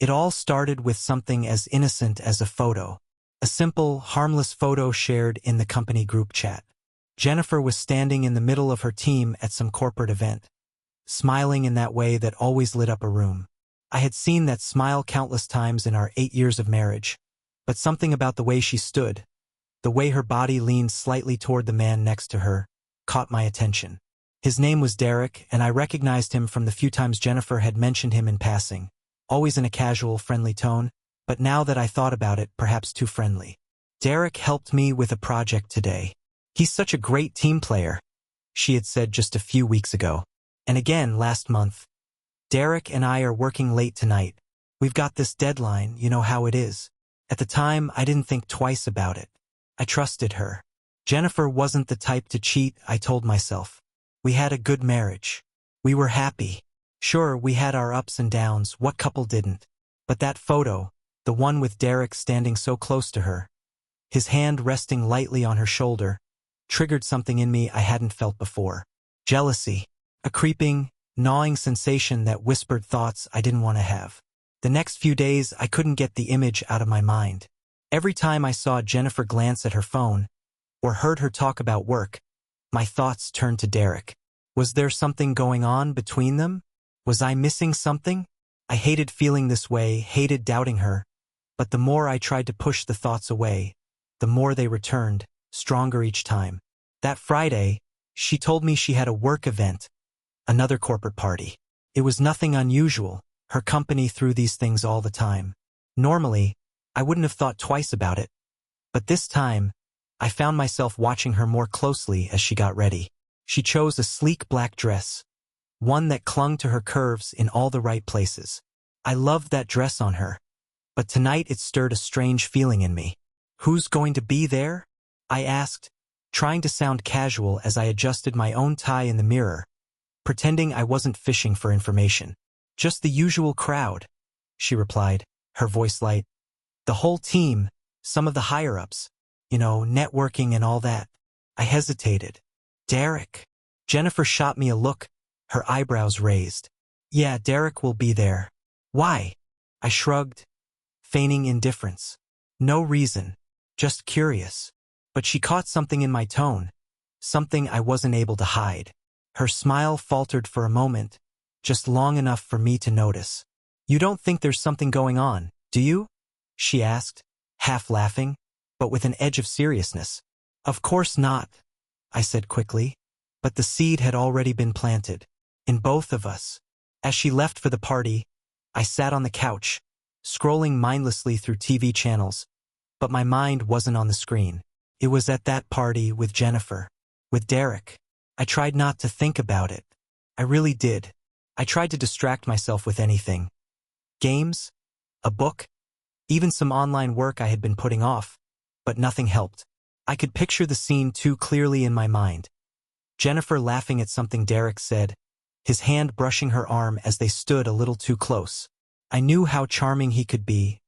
It all started with something as innocent as a photo. A simple, harmless photo shared in the company group chat. Jennifer was standing in the middle of her team at some corporate event, smiling in that way that always lit up a room. I had seen that smile countless times in our 8 years of marriage, but something about the way she stood, the way her body leaned slightly toward the man next to her, caught my attention. His name was Derek, and I recognized him from the few times Jennifer had mentioned him in passing, always in a casual, friendly tone, but now that I thought about it, perhaps too friendly. Derek helped me with a project today. He's such a great team player, she had said just a few weeks ago. And again last month. Derek and I are working late tonight. We've got this deadline, you know how it is. At the time, I didn't think twice about it. I trusted her. Jennifer wasn't the type to cheat, I told myself. We had a good marriage. We were happy. Sure, we had our ups and downs, what couple didn't? But that photo, the one with Derek standing so close to her, his hand resting lightly on her shoulder, triggered something in me I hadn't felt before. Jealousy. A creeping, gnawing sensation that whispered thoughts I didn't want to have. The next few days, I couldn't get the image out of my mind. Every time I saw Jennifer glance at her phone, or heard her talk about work, my thoughts turned to Derek. Was there something going on between them? Was I missing something? I hated feeling this way, hated doubting her, but the more I tried to push the thoughts away, the more they returned, stronger each time. That Friday, she told me she had a work event, another corporate party. It was nothing unusual. Her company threw these things all the time. Normally, I wouldn't have thought twice about it, but this time, I found myself watching her more closely as she got ready. She chose a sleek black dress, one that clung to her curves in all the right places. I loved that dress on her, but tonight it stirred a strange feeling in me. Who's going to be there? I asked, trying to sound casual as I adjusted my own tie in the mirror, pretending I wasn't fishing for information. Just the usual crowd, she replied, her voice light. The whole team, some of the higher-ups, you know, networking and all that. I hesitated. Derek. Jennifer shot me a look, her eyebrows raised. Yeah, Derek will be there. Why? I shrugged, feigning indifference. No reason, just curious. But she caught something in my tone, something I wasn't able to hide. Her smile faltered for a moment, just long enough for me to notice. You don't think there's something going on, do you? She asked, half laughing, but with an edge of seriousness. Of course not, I said quickly, but the seed had already been planted, in both of us. As she left for the party, I sat on the couch, scrolling mindlessly through TV channels, but my mind wasn't on the screen. It was at that party with Jennifer, with Derek. I tried not to think about it. I really did. I tried to distract myself with anything. Games? A book? Even some online work I had been putting off, but nothing helped. I could picture the scene too clearly in my mind. Jennifer laughing at something Derek said, his hand brushing her arm as they stood a little too close. I knew how charming he could be.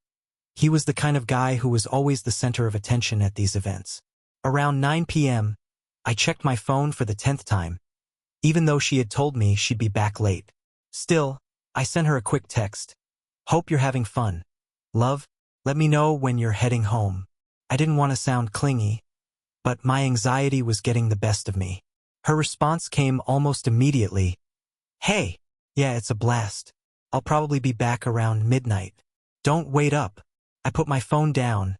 He was the kind of guy who was always the center of attention at these events. Around 9 p.m., I checked my phone for the 10th time, even though she had told me she'd be back late. Still, I sent her a quick text. Hope you're having fun. Love, let me know when you're heading home. I didn't want to sound clingy, but my anxiety was getting the best of me. Her response came almost immediately. Hey, yeah, it's a blast. I'll probably be back around midnight. Don't wait up. I put my phone down,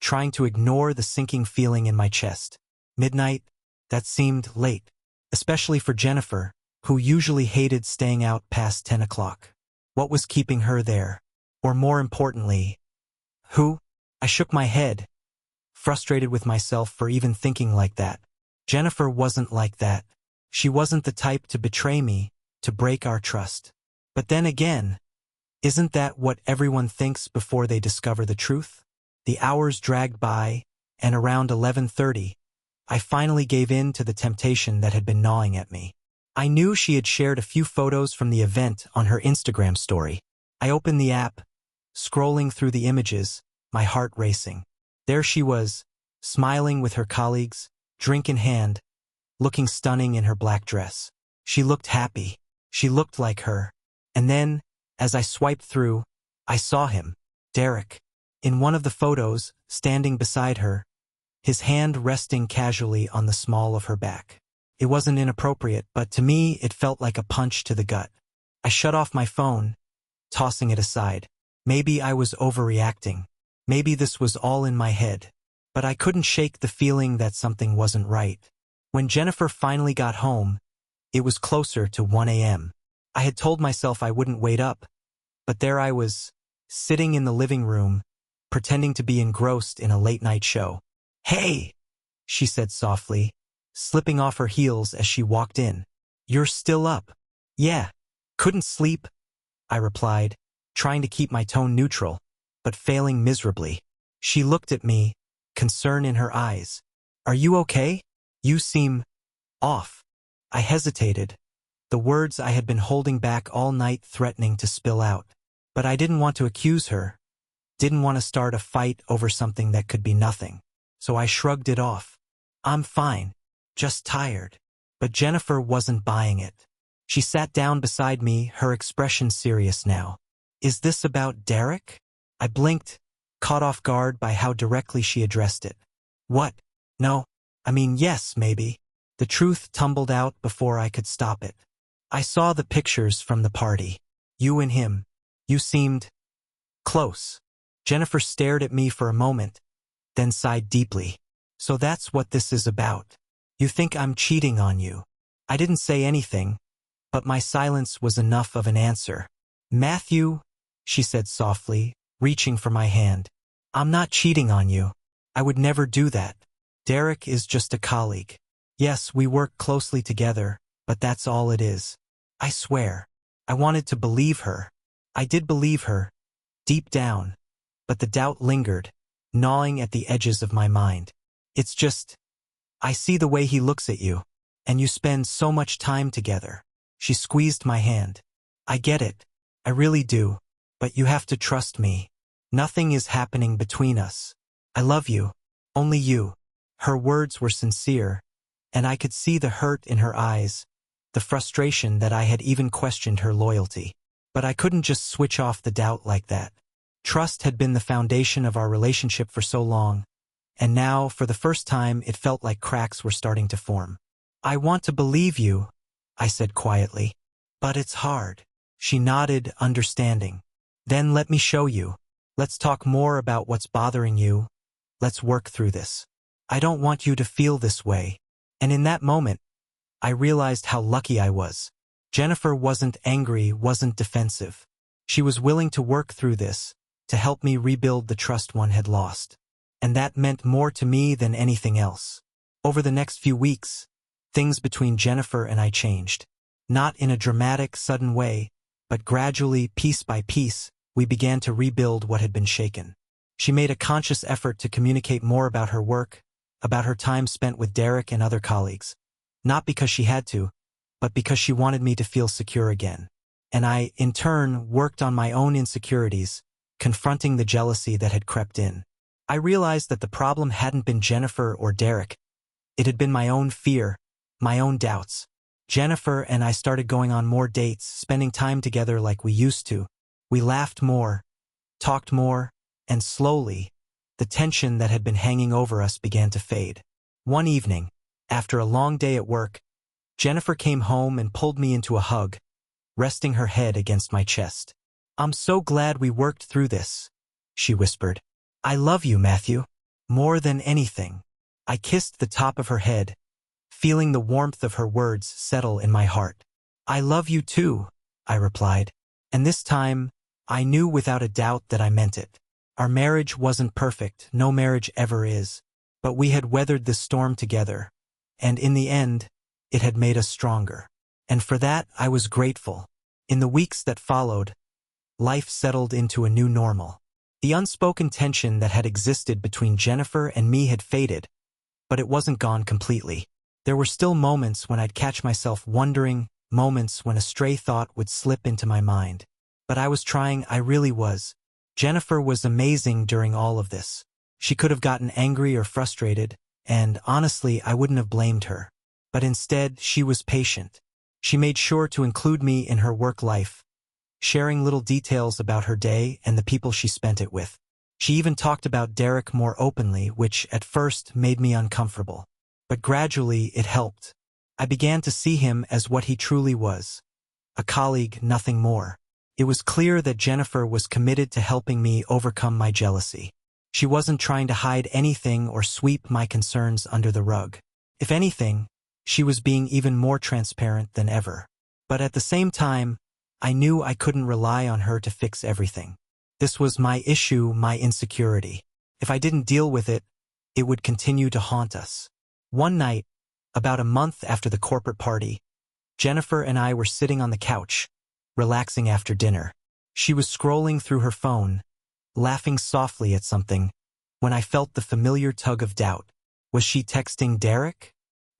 trying to ignore the sinking feeling in my chest. Midnight? That seemed late, especially for Jennifer, who usually hated staying out past 10 o'clock. What was keeping her there? Or more importantly, who? I shook my head, frustrated with myself for even thinking like that. Jennifer wasn't like that. She wasn't the type to betray me, to break our trust. But then again, isn't that what everyone thinks before they discover the truth? The hours dragged by, and around 11:30, I finally gave in to the temptation that had been gnawing at me. I knew she had shared a few photos from the event on her Instagram story. I opened the app, scrolling through the images, my heart racing. There she was, smiling with her colleagues, drink in hand, looking stunning in her black dress. She looked happy. She looked like her. And then, as I swiped through, I saw him, Derek, in one of the photos, standing beside her, his hand resting casually on the small of her back. It wasn't inappropriate, but to me it felt like a punch to the gut. I shut off my phone, tossing it aside. Maybe I was overreacting. Maybe this was all in my head. But I couldn't shake the feeling that something wasn't right. When Jennifer finally got home, it was closer to 1 a.m. I had told myself I wouldn't wait up, but there I was, sitting in the living room, pretending to be engrossed in a late-night show. "Hey," she said softly, slipping off her heels as she walked in. "You're still up?" "Yeah. Couldn't sleep," I replied, trying to keep my tone neutral, but failing miserably. She looked at me, concern in her eyes. "Are you okay? You seem off." I hesitated, the words I had been holding back all night threatening to spill out. But I didn't want to accuse her, didn't want to start a fight over something that could be nothing. So I shrugged it off. "I'm fine, just tired." But Jennifer wasn't buying it. She sat down beside me, her expression serious now. "Is this about Derek?" I blinked, caught off guard by how directly she addressed it. "What? No. I mean, yes, maybe." The truth tumbled out before I could stop it. "I saw the pictures from the party. You and him. You seemed close." Jennifer stared at me for a moment, then sighed deeply. "So that's what this is about. You think I'm cheating on you." I didn't say anything, but my silence was enough of an answer. "Matthew," she said softly, reaching for my hand, "I'm not cheating on you. I would never do that. Derek is just a colleague. Yes, we work closely together, but that's all it is." I swear. I wanted to believe her. I did believe her, deep down, but the doubt lingered, gnawing at the edges of my mind. "It's just, I see the way he looks at you, and you spend so much time together." She squeezed my hand. "I get it. I really do. But you have to trust me. Nothing is happening between us. I love you. Only you." Her words were sincere, and I could see the hurt in her eyes, the frustration that I had even questioned her loyalty. But I couldn't just switch off the doubt like that. Trust had been the foundation of our relationship for so long, and now, for the first time, it felt like cracks were starting to form. "I want to believe you," I said quietly. "But it's hard." She nodded, understanding. "Then let me show you. Let's talk more about what's bothering you. Let's work through this. I don't want you to feel this way." And in that moment, I realized how lucky I was. Jennifer wasn't angry, wasn't defensive. She was willing to work through this, to help me rebuild the trust one had lost. And that meant more to me than anything else. Over the next few weeks, things between Jennifer and I changed. Not in a dramatic, sudden way, but gradually, piece by piece, we began to rebuild what had been shaken. She made a conscious effort to communicate more about her work, about her time spent with Derek and other colleagues. Not because she had to, but because she wanted me to feel secure again. And I, in turn, worked on my own insecurities, confronting the jealousy that had crept in. I realized that the problem hadn't been Jennifer or Derek. It had been my own fear, my own doubts. Jennifer and I started going on more dates, spending time together like we used to. We laughed more, talked more, and slowly, the tension that had been hanging over us began to fade. One evening, after a long day at work, Jennifer came home and pulled me into a hug, resting her head against my chest. "I'm so glad we worked through this," she whispered. "I love you, Matthew. More than anything." I kissed the top of her head, feeling the warmth of her words settle in my heart. "I love you too," I replied. And this time, I knew without a doubt that I meant it. Our marriage wasn't perfect, no marriage ever is, but we had weathered this storm together, and in the end, it had made us stronger. And for that, I was grateful. In the weeks that followed, life settled into a new normal. The unspoken tension that had existed between Jennifer and me had faded, but it wasn't gone completely. There were still moments when I'd catch myself wondering, moments when a stray thought would slip into my mind. But I was trying, I really was. Jennifer was amazing during all of this. She could have gotten angry or frustrated, and honestly, I wouldn't have blamed her. But instead, she was patient. She made sure to include me in her work life, sharing little details about her day and the people she spent it with. She even talked about Derek more openly, which at first made me uncomfortable. But gradually it helped. I began to see him as what he truly was. A colleague, nothing more. It was clear that Jennifer was committed to helping me overcome my jealousy. She wasn't trying to hide anything or sweep my concerns under the rug. If anything, she was being even more transparent than ever. But at the same time, I knew I couldn't rely on her to fix everything. This was my issue, my insecurity. If I didn't deal with it, it would continue to haunt us. One night, about a month after the corporate party, Jennifer and I were sitting on the couch, relaxing after dinner. She was scrolling through her phone, laughing softly at something, when I felt the familiar tug of doubt. Was she texting Derek?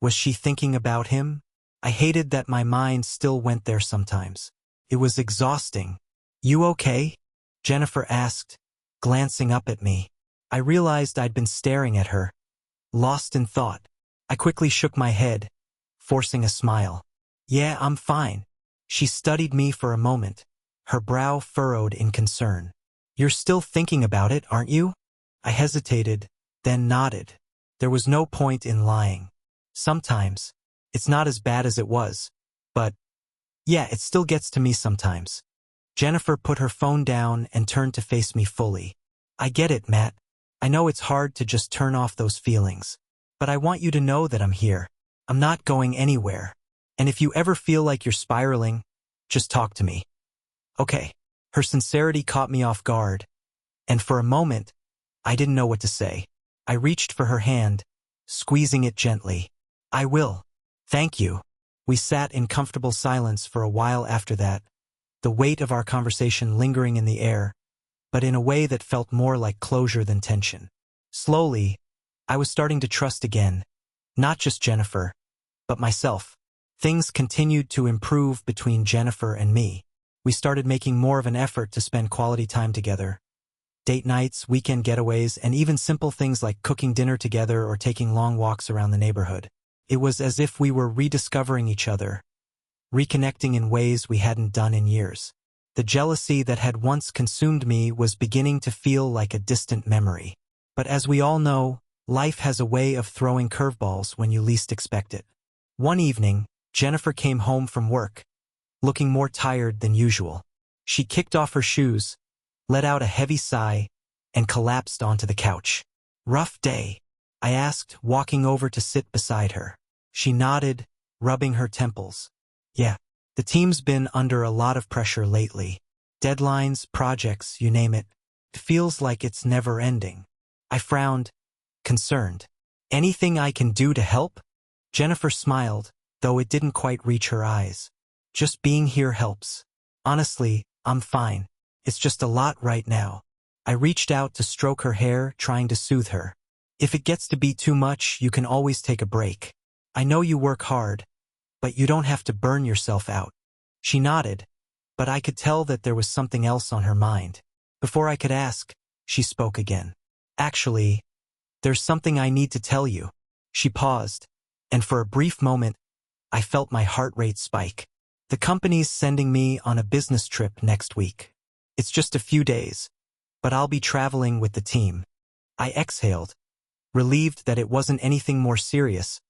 Was she thinking about him? I hated that my mind still went there sometimes. It was exhausting. "You okay?" Jennifer asked, glancing up at me. I realized I'd been staring at her, lost in thought. I quickly shook my head, forcing a smile. "Yeah, I'm fine." She studied me for a moment, her brow furrowed in concern. "You're still thinking about it, aren't you?" I hesitated, then nodded. There was no point in lying. Sometimes. It's not as bad as it was. But, yeah, it still gets to me sometimes. Jennifer put her phone down and turned to face me fully. "I get it, Matt. I know it's hard to just turn off those feelings. But I want you to know that I'm here. I'm not going anywhere. And if you ever feel like you're spiraling, just talk to me." Okay. Her sincerity caught me off guard, and for a moment, I didn't know what to say. I reached for her hand, squeezing it gently. "I will. Thank you." We sat in comfortable silence for a while after that, the weight of our conversation lingering in the air, but in a way that felt more like closure than tension. Slowly, I was starting to trust again, not just Jennifer, but myself. Things continued to improve between Jennifer and me. We started making more of an effort to spend quality time together. Date nights, weekend getaways, and even simple things like cooking dinner together or taking long walks around the neighborhood. It was as if we were rediscovering each other, reconnecting in ways we hadn't done in years. The jealousy that had once consumed me was beginning to feel like a distant memory. But as we all know, life has a way of throwing curveballs when you least expect it. One evening, Jennifer came home from work, looking more tired than usual. She kicked off her shoes, let out a heavy sigh, and collapsed onto the couch. "Rough day?" I asked, walking over to sit beside her. She nodded, rubbing her temples. "Yeah, the team's been under a lot of pressure lately. Deadlines, projects, you name it. It feels like it's never ending." I frowned, concerned. "Anything I can do to help?" Jennifer smiled, though it didn't quite reach her eyes. "Just being here helps. Honestly, I'm fine. It's just a lot right now." I reached out to stroke her hair, trying to soothe her. "If it gets to be too much, you can always take a break. I know you work hard, but you don't have to burn yourself out." She nodded, but I could tell that there was something else on her mind. Before I could ask, she spoke again. "Actually, there's something I need to tell you." She paused, and for a brief moment, I felt my heart rate spike. "The company's sending me on a business trip next week. It's just a few days, but I'll be traveling with the team." I exhaled, relieved that it wasn't anything more serious,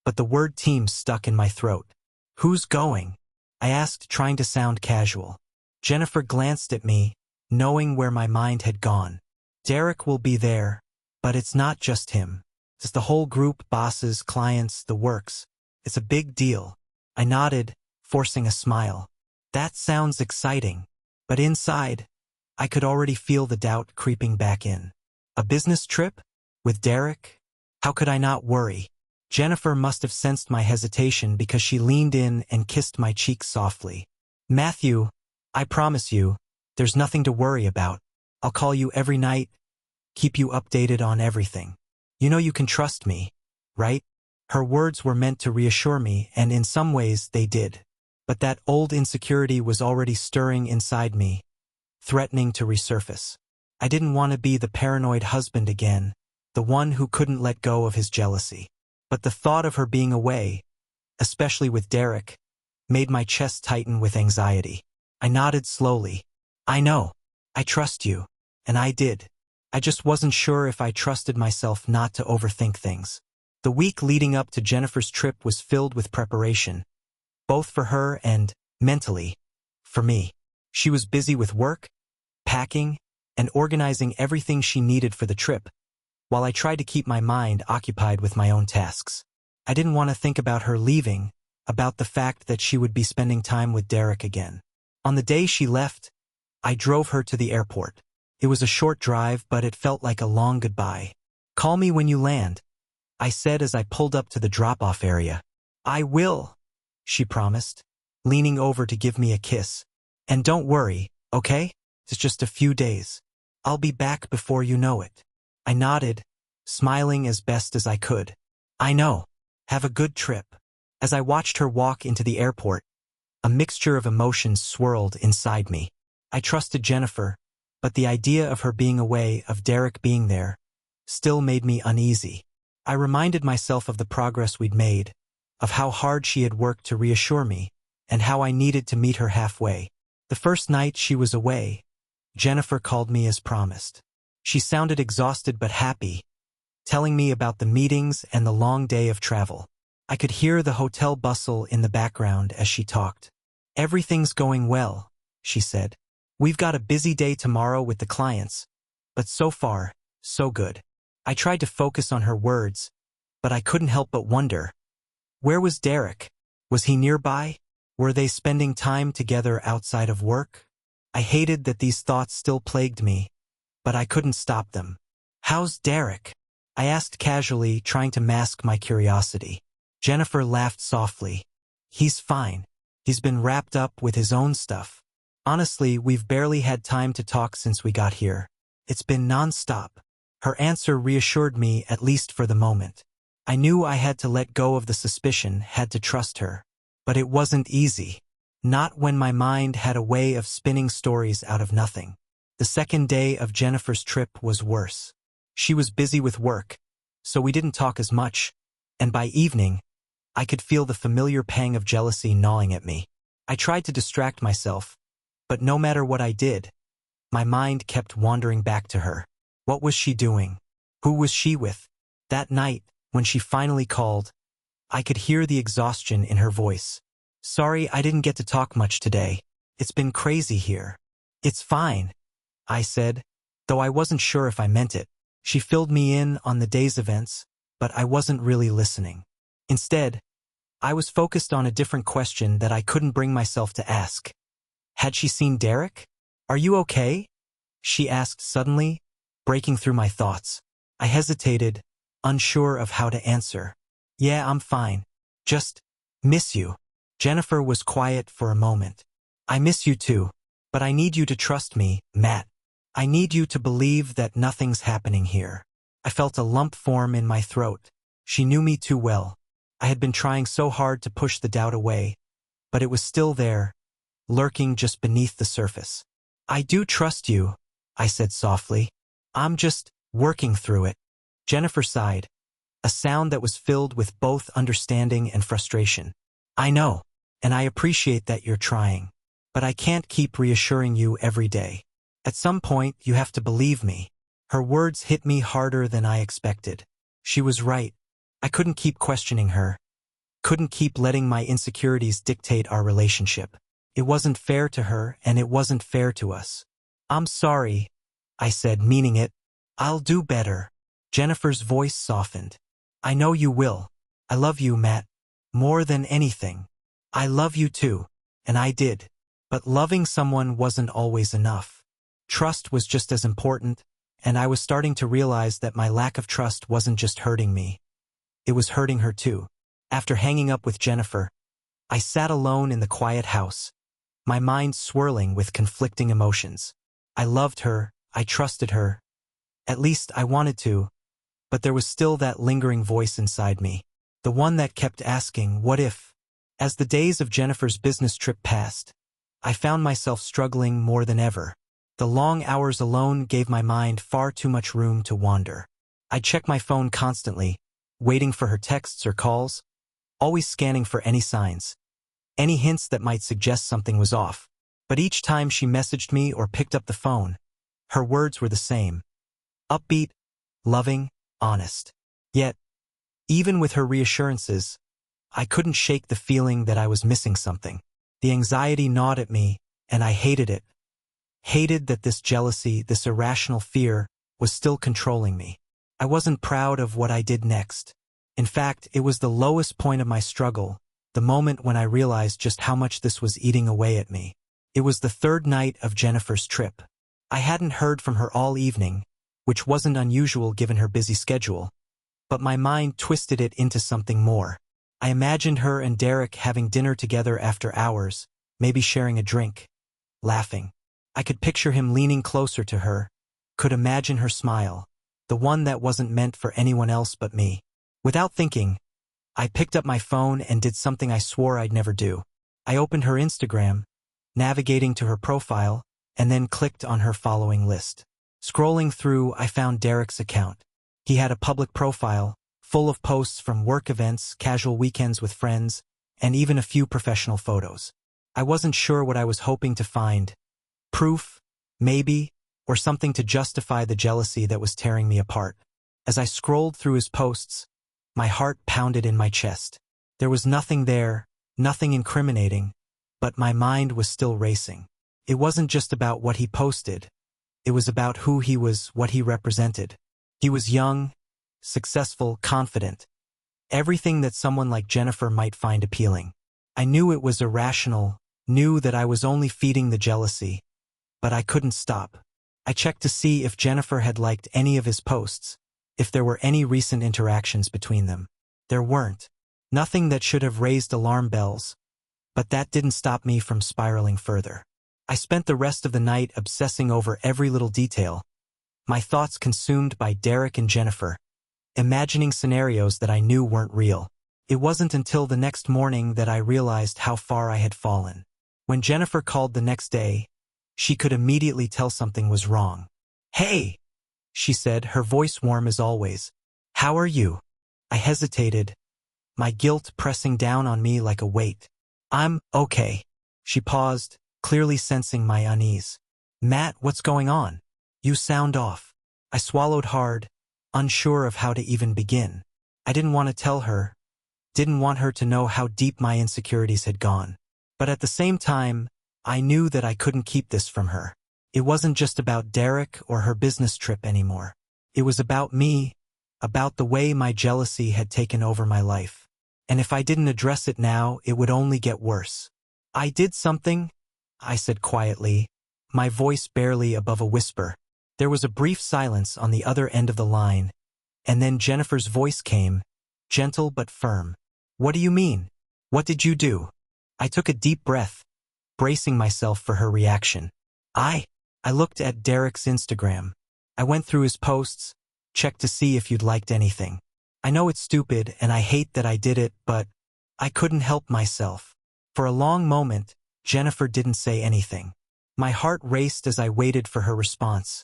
but the word team stuck in my throat. "Who's going?" I asked, trying to sound casual. Jennifer glanced at me, knowing where my mind had gone. "Derek will be there, but it's not just him. It's the whole group, bosses, clients, the works. It's a big deal." I nodded, forcing a smile. "That sounds exciting." But inside, I could already feel the doubt creeping back in. A business trip? With Derek? How could I not worry? Jennifer must have sensed my hesitation because she leaned in and kissed my cheek softly. "Matthew, I promise you, there's nothing to worry about. I'll call you every night, keep you updated on everything. You know you can trust me, right?" Her words were meant to reassure me, and in some ways they did. But that old insecurity was already stirring inside me, threatening to resurface. I didn't want to be the paranoid husband again, the one who couldn't let go of his jealousy. But the thought of her being away, especially with Derek, made my chest tighten with anxiety. I nodded slowly. I know. I trust you. And I did. I just wasn't sure if I trusted myself not to overthink things. The week leading up to Jennifer's trip was filled with preparation, both for her and, mentally, for me. She was busy with work, packing, and organizing everything she needed for the trip, while I tried to keep my mind occupied with my own tasks. I didn't want to think about her leaving, about the fact that she would be spending time with Derek again. On the day she left, I drove her to the airport. It was a short drive, but it felt like a long goodbye. "Call me when you land," I said as I pulled up to the drop-off area. "I will," she promised, leaning over to give me a kiss. "And don't worry, okay? It's just a few days. I'll be back before you know it." I nodded, smiling as best as I could. "I know. Have a good trip." As I watched her walk into the airport, a mixture of emotions swirled inside me. I trusted Jennifer, but the idea of her being away, of Derek being there, still made me uneasy. I reminded myself of the progress we'd made, of how hard she had worked to reassure me, and how I needed to meet her halfway. The first night she was away, Jennifer called me as promised. She sounded exhausted but happy, telling me about the meetings and the long day of travel. I could hear the hotel bustle in the background as she talked. "Everything's going well," she said. "We've got a busy day tomorrow with the clients, but so far, so good." I tried to focus on her words, but I couldn't help but wonder. Where was Derek? Was he nearby? Were they spending time together outside of work? I hated that these thoughts still plagued me, but I couldn't stop them. "How's Derek?" I asked casually, trying to mask my curiosity. Jennifer laughed softly. "He's fine. He's been wrapped up with his own stuff. Honestly, we've barely had time to talk since we got here. It's been non-stop." Her answer reassured me, at least for the moment. I knew I had to let go of the suspicion, had to trust her. But it wasn't easy. Not when my mind had a way of spinning stories out of nothing. The second day of Jennifer's trip was worse. She was busy with work, so we didn't talk as much, and by evening, I could feel the familiar pang of jealousy gnawing at me. I tried to distract myself, but no matter what I did, my mind kept wandering back to her. What was she doing? Who was she with? That night, when she finally called, I could hear the exhaustion in her voice. "Sorry, I didn't get to talk much today. It's been crazy here." "It's fine," I said, though I wasn't sure if I meant it. She filled me in on the day's events, but I wasn't really listening. Instead, I was focused on a different question that I couldn't bring myself to ask. Had she seen Derek? "Are you okay?" she asked suddenly, breaking through my thoughts. I hesitated, unsure of how to answer. "Yeah, I'm fine. Just miss you." Jennifer was quiet for a moment. "I miss you too, but I need you to trust me, Matt. I need you to believe that nothing's happening here." I felt a lump form in my throat. She knew me too well. I had been trying so hard to push the doubt away, but it was still there, lurking just beneath the surface. "I do trust you," I said softly. "I'm just working through it." Jennifer sighed, a sound that was filled with both understanding and frustration. "I know, and I appreciate that you're trying, but I can't keep reassuring you every day. At some point, you have to believe me." Her words hit me harder than I expected. She was right. I couldn't keep questioning her. Couldn't keep letting my insecurities dictate our relationship. It wasn't fair to her, and it wasn't fair to us. "I'm sorry," I said, meaning it. "I'll do better." Jennifer's voice softened. "I know you will. I love you, Matt. More than anything. I love you too." And I did. But loving someone wasn't always enough. Trust was just as important, and I was starting to realize that my lack of trust wasn't just hurting me. It was hurting her too. After hanging up with Jennifer, I sat alone in the quiet house, my mind swirling with conflicting emotions. I loved her, I trusted her. At least I wanted to, but there was still that lingering voice inside me, the one that kept asking, what if? As the days of Jennifer's business trip passed, I found myself struggling more than ever. The long hours alone gave my mind far too much room to wander. I'd check my phone constantly, waiting for her texts or calls, always scanning for any signs, any hints that might suggest something was off. But each time she messaged me or picked up the phone, her words were the same. Upbeat, loving, honest. Yet, even with her reassurances, I couldn't shake the feeling that I was missing something. The anxiety gnawed at me, and I hated it. Hated that this jealousy, this irrational fear, was still controlling me. I wasn't proud of what I did next. In fact, it was the lowest point of my struggle, the moment when I realized just how much this was eating away at me. It was the third night of Jennifer's trip. I hadn't heard from her all evening, which wasn't unusual given her busy schedule, but my mind twisted it into something more. I imagined her and Derek having dinner together after hours, maybe sharing a drink, laughing. I could picture him leaning closer to her, could imagine her smile, the one that wasn't meant for anyone else but me. Without thinking, I picked up my phone and did something I swore I'd never do. I opened her Instagram, navigating to her profile, and then clicked on her following list. Scrolling through, I found Derek's account. He had a public profile, full of posts from work events, casual weekends with friends, and even a few professional photos. I wasn't sure what I was hoping to find. Proof, maybe, or something to justify the jealousy that was tearing me apart. As I scrolled through his posts, my heart pounded in my chest. There was nothing there, nothing incriminating, but my mind was still racing. It wasn't just about what he posted. It was about who he was, what he represented. He was young, successful, confident. Everything that someone like Jennifer might find appealing. I knew it was irrational, knew that I was only feeding the jealousy, but I couldn't stop. I checked to see if Jennifer had liked any of his posts, if there were any recent interactions between them. There weren't. Nothing that should have raised alarm bells, but that didn't stop me from spiraling further. I spent the rest of the night obsessing over every little detail, my thoughts consumed by Derek and Jennifer, imagining scenarios that I knew weren't real. It wasn't until the next morning that I realized how far I had fallen. When Jennifer called the next day, she could immediately tell something was wrong. "Hey," she said, her voice warm as always. "How are you?" I hesitated, my guilt pressing down on me like a weight. "I'm okay." She paused, clearly sensing my unease. "Matt, what's going on? You sound off." I swallowed hard, unsure of how to even begin. I didn't want to tell her, didn't want her to know how deep my insecurities had gone. But at the same time, I knew that I couldn't keep this from her. It wasn't just about Derek or her business trip anymore. It was about me, about the way my jealousy had taken over my life. And if I didn't address it now, it would only get worse. "I did something," I said quietly, my voice barely above a whisper. There was a brief silence on the other end of the line, and then Jennifer's voice came, gentle but firm. "What do you mean? What did you do?" I took a deep breath, bracing myself for her reaction. I looked at Derek's Instagram. I went through his posts, checked to see if you'd liked anything. I know it's stupid and I hate that I did it, but I couldn't help myself. For a long moment, Jennifer didn't say anything. My heart raced as I waited for her response,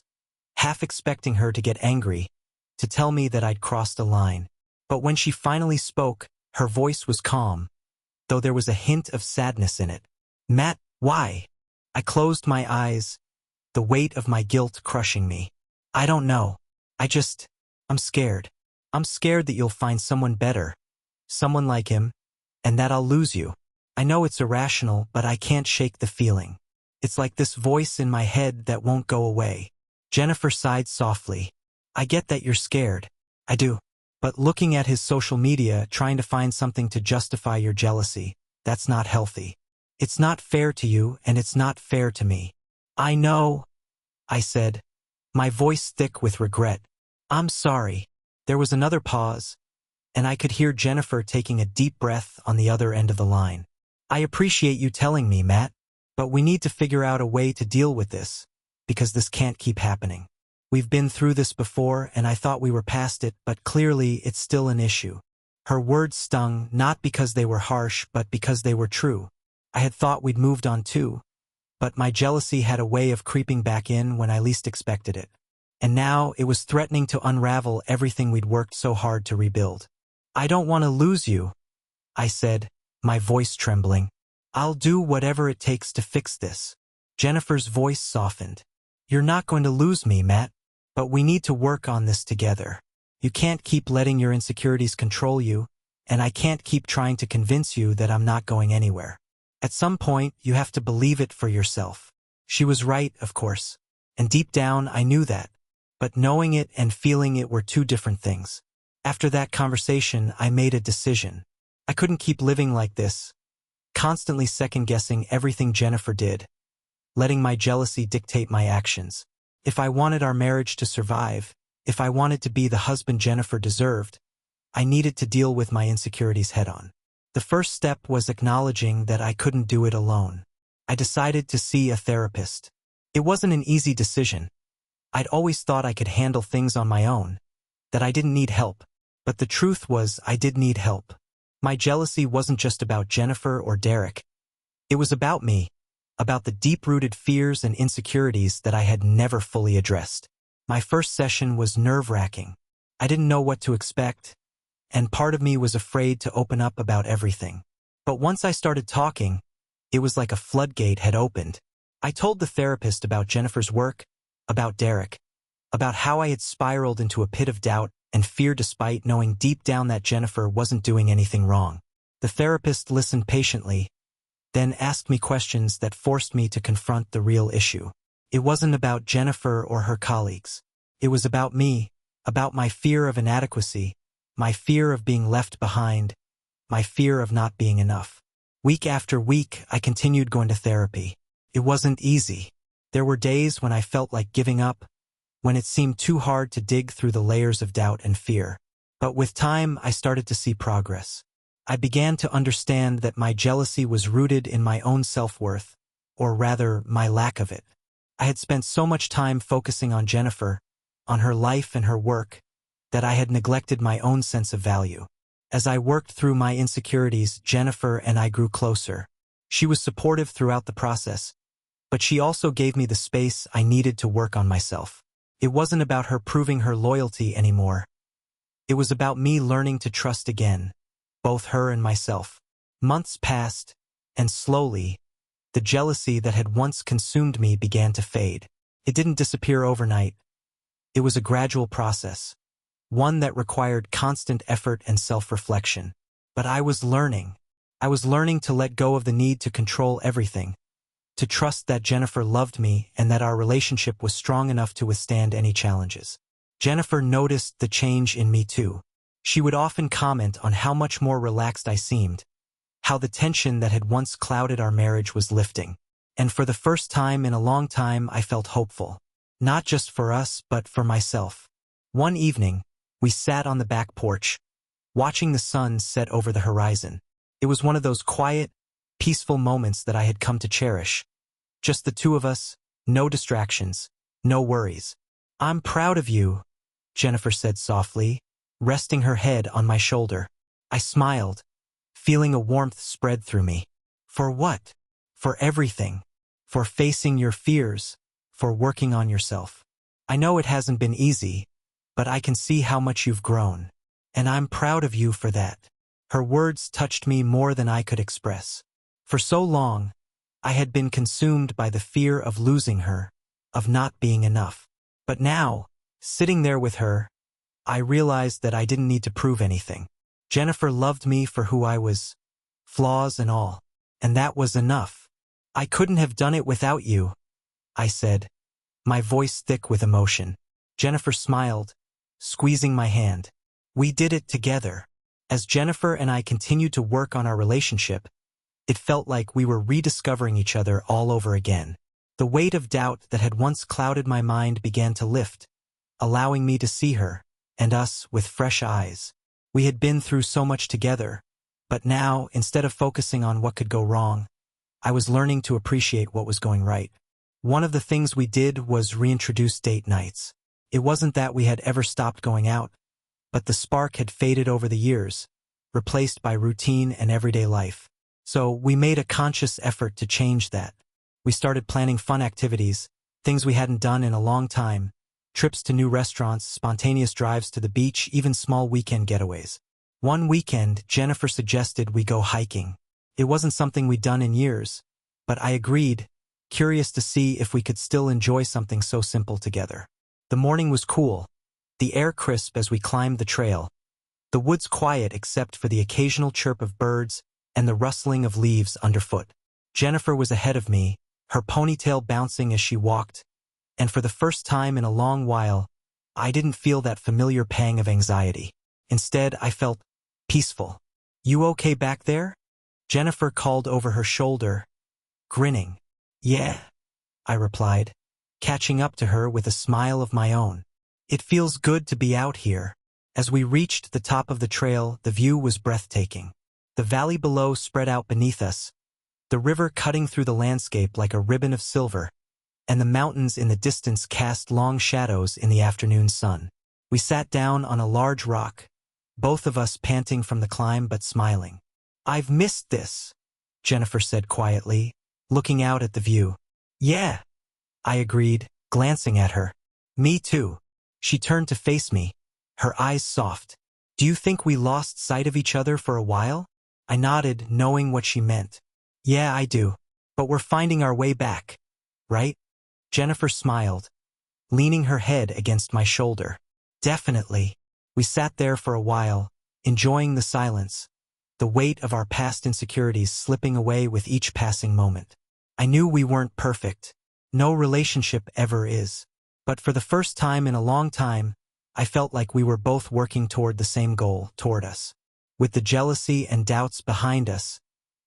half expecting her to get angry, to tell me that I'd crossed a line. But when she finally spoke, her voice was calm, though there was a hint of sadness in it. "Matt, why?" I closed my eyes, the weight of my guilt crushing me. "I don't know. I'm scared. I'm scared that you'll find someone better, someone like him, and that I'll lose you. I know it's irrational, but I can't shake the feeling. It's like this voice in my head that won't go away." Jennifer sighed softly. "I get that you're scared. I do. But looking at his social media, trying to find something to justify your jealousy, that's not healthy. It's not fair to you, and it's not fair to me." "I know," I said, my voice thick with regret. "I'm sorry." There was another pause, and I could hear Jennifer taking a deep breath on the other end of the line. "I appreciate you telling me, Matt, but we need to figure out a way to deal with this, because this can't keep happening. We've been through this before, and I thought we were past it, but clearly it's still an issue." Her words stung, not because they were harsh, but because they were true. I had thought we'd moved on too, but my jealousy had a way of creeping back in when I least expected it. And now it was threatening to unravel everything we'd worked so hard to rebuild. "I don't want to lose you," I said, my voice trembling. "I'll do whatever it takes to fix this." Jennifer's voice softened. You're not going to lose me, Matt. But we need to work on this together. You can't keep letting your insecurities control you, and I can't keep trying to convince you that I'm not going anywhere. At some point, you have to believe it for yourself. She was right, of course. And deep down, I knew that. But knowing it and feeling it were two different things. After that conversation, I made a decision. I couldn't keep living like this, constantly second-guessing everything Jennifer did, letting my jealousy dictate my actions. If I wanted our marriage to survive, if I wanted to be the husband Jennifer deserved, I needed to deal with my insecurities head-on. The first step was acknowledging that I couldn't do it alone. I decided to see a therapist. It wasn't an easy decision. I'd always thought I could handle things on my own, that I didn't need help. But the truth was I did need help. My jealousy wasn't just about Jennifer or Derek. It was about me, about the deep-rooted fears and insecurities that I had never fully addressed. My first session was nerve-wracking. I didn't know what to expect, and part of me was afraid to open up about everything. But once I started talking, it was like a floodgate had opened. I told the therapist about Jennifer's work, about Derek, about how I had spiraled into a pit of doubt and fear despite knowing deep down that Jennifer wasn't doing anything wrong. The therapist listened patiently, then asked me questions that forced me to confront the real issue. It wasn't about Jennifer or her colleagues. It was about me, about my fear of inadequacy, my fear of being left behind, my fear of not being enough. Week after week, I continued going to therapy. It wasn't easy. There were days when I felt like giving up, when it seemed too hard to dig through the layers of doubt and fear. But with time, I started to see progress. I began to understand that my jealousy was rooted in my own self-worth, or rather, my lack of it. I had spent so much time focusing on Jennifer, on her life and her work, that I had neglected my own sense of value. As I worked through my insecurities, Jennifer and I grew closer. She was supportive throughout the process, but she also gave me the space I needed to work on myself. It wasn't about her proving her loyalty anymore. It was about me learning to trust again, both her and myself. Months passed, and slowly, the jealousy that had once consumed me began to fade. It didn't disappear overnight. It was a gradual process, one that required constant effort and self-reflection. But I was learning. I was learning to let go of the need to control everything, to trust that Jennifer loved me and that our relationship was strong enough to withstand any challenges. Jennifer noticed the change in me too. She would often comment on how much more relaxed I seemed, how the tension that had once clouded our marriage was lifting. And for the first time in a long time, I felt hopeful. Not just for us, but for myself. One evening, we sat on the back porch, watching the sun set over the horizon. It was one of those quiet, peaceful moments that I had come to cherish. Just the two of us, no distractions, no worries. I'm proud of you, Jennifer said softly, resting her head on my shoulder. I smiled, feeling a warmth spread through me. For what? For everything. For facing your fears, for working on yourself. I know it hasn't been easy, but I can see how much you've grown. And I'm proud of you for that. Her words touched me more than I could express. For so long, I had been consumed by the fear of losing her, of not being enough. But now, sitting there with her, I realized that I didn't need to prove anything. Jennifer loved me for who I was, flaws and all, and that was enough. I couldn't have done it without you, I said, my voice thick with emotion. Jennifer smiled, squeezing my hand. We did it together. As Jennifer and I continued to work on our relationship, it felt like we were rediscovering each other all over again. The weight of doubt that had once clouded my mind began to lift, allowing me to see her, and us, with fresh eyes. We had been through so much together, but now, instead of focusing on what could go wrong, I was learning to appreciate what was going right. One of the things we did was reintroduce date nights. It wasn't that we had ever stopped going out, but the spark had faded over the years, replaced by routine and everyday life. So we made a conscious effort to change that. We started planning fun activities, things we hadn't done in a long time, trips to new restaurants, spontaneous drives to the beach, even small weekend getaways. One weekend, Jennifer suggested we go hiking. It wasn't something we'd done in years, but I agreed, curious to see if we could still enjoy something so simple together. The morning was cool, the air crisp as we climbed the trail, the woods quiet except for the occasional chirp of birds and the rustling of leaves underfoot. Jennifer was ahead of me, her ponytail bouncing as she walked, and for the first time in a long while, I didn't feel that familiar pang of anxiety. Instead, I felt peaceful. "You okay back there?" Jennifer called over her shoulder, grinning. "Yeah," I replied, catching up to her with a smile of my own. "It feels good to be out here." As we reached the top of the trail, the view was breathtaking. The valley below spread out beneath us, the river cutting through the landscape like a ribbon of silver, and the mountains in the distance cast long shadows in the afternoon sun. We sat down on a large rock, both of us panting from the climb but smiling. "I've missed this," Jennifer said quietly, looking out at the view. "Yeah," I agreed, glancing at her. "Me too." She turned to face me, her eyes soft. "Do you think we lost sight of each other for a while?" I nodded, knowing what she meant. "Yeah, I do. But we're finding our way back, right?" Jennifer smiled, leaning her head against my shoulder. "Definitely." We sat there for a while, enjoying the silence, the weight of our past insecurities slipping away with each passing moment. I knew we weren't perfect. No relationship ever is. But for the first time in a long time, I felt like we were both working toward the same goal, toward us. With the jealousy and doubts behind us,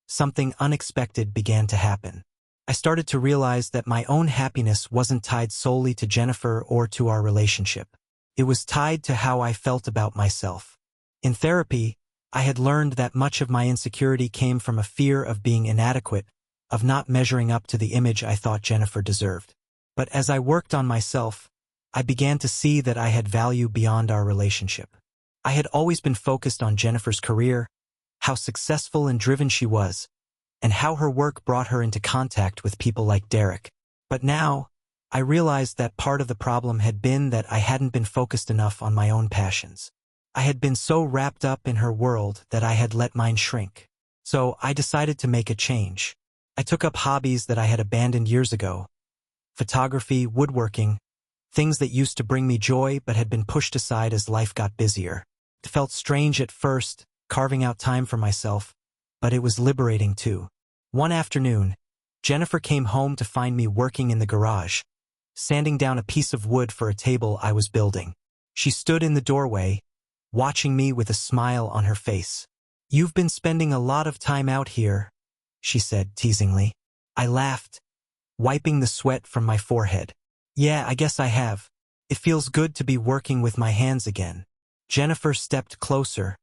something unexpected began to happen. I started to realize that my own happiness wasn't tied solely to Jennifer or to our relationship. It was tied to how I felt about myself. In therapy, I had learned that much of my insecurity came from a fear of being inadequate, of not measuring up to the image I thought Jennifer deserved. But as I worked on myself, I began to see that I had value beyond our relationship. I had always been focused on Jennifer's career, how successful and driven she was, and how her work brought her into contact with people like Derek. But now, I realized that part of the problem had been that I hadn't been focused enough on my own passions. I had been so wrapped up in her world that I had let mine shrink. So I decided to make a change. I took up hobbies that I had abandoned years ago. Photography, woodworking, things that used to bring me joy but had been pushed aside as life got busier. It felt strange at first, carving out time for myself, but it was liberating too. One afternoon, Jennifer came home to find me working in the garage, sanding down a piece of wood for a table I was building. She stood in the doorway, watching me with a smile on her face. "You've been spending a lot of time out here," she said teasingly. I laughed, wiping the sweat from my forehead. "Yeah, I guess I have. It feels good to be working with my hands again." Jennifer stepped closer,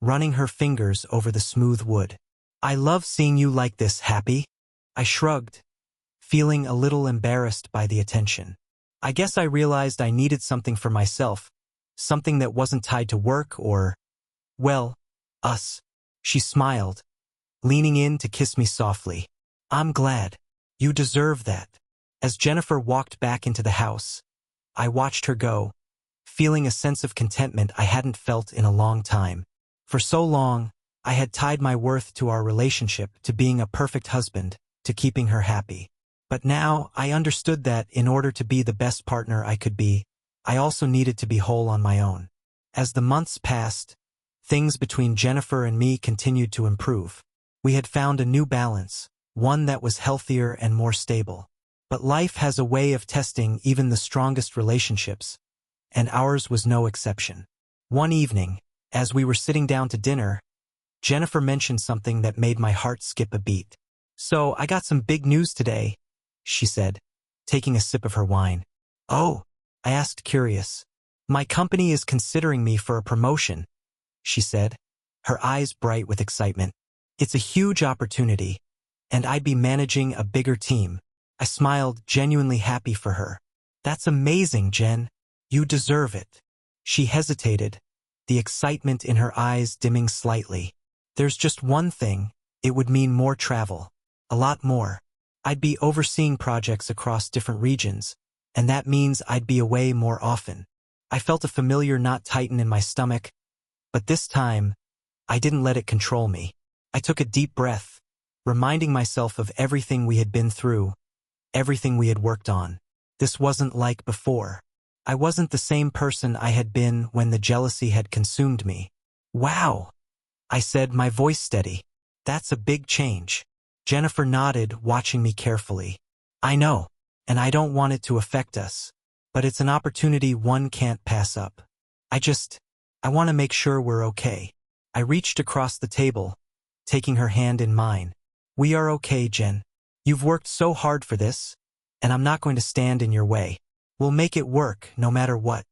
running her fingers over the smooth wood. "I love seeing you like this, Happy." I shrugged, feeling a little embarrassed by the attention. I guess I realized I needed something for myself, something that wasn't tied to work or, well, us. She smiled, leaning in to kiss me softly. "I'm glad. You deserve that." As Jennifer walked back into the house, I watched her go, feeling a sense of contentment I hadn't felt in a long time. For so long, I had tied my worth to our relationship, to being a perfect husband, to keeping her happy. But now, I understood that, in order to be the best partner I could be, I also needed to be whole on my own. As the months passed, things between Jennifer and me continued to improve. We had found a new balance, one that was healthier and more stable. But life has a way of testing even the strongest relationships, and ours was no exception. One evening, as we were sitting down to dinner, Jennifer mentioned something that made my heart skip a beat. "So, I got some big news today," she said, taking a sip of her wine. "Oh," I asked, curious. "My company is considering me for a promotion," she said, her eyes bright with excitement. "It's a huge opportunity, and I'd be managing a bigger team." I smiled, genuinely happy for her. "That's amazing, Jen. You deserve it." She hesitated, the excitement in her eyes dimming slightly. "There's just one thing. It would mean more travel. A lot more. I'd be overseeing projects across different regions, and that means I'd be away more often." I felt a familiar knot tighten in my stomach, but this time, I didn't let it control me. I took a deep breath, reminding myself of everything we had been through, everything we had worked on. This wasn't like before. I wasn't the same person I had been when the jealousy had consumed me. Wow, I said, my voice steady. That's a big change. Jennifer nodded, watching me carefully. I know, and I don't want it to affect us, but it's an opportunity one can't pass up. I want to make sure we're okay. I reached across the table, taking her hand in mine. We are okay, Jen. You've worked so hard for this, and I'm not going to stand in your way. We'll make it work, no matter what.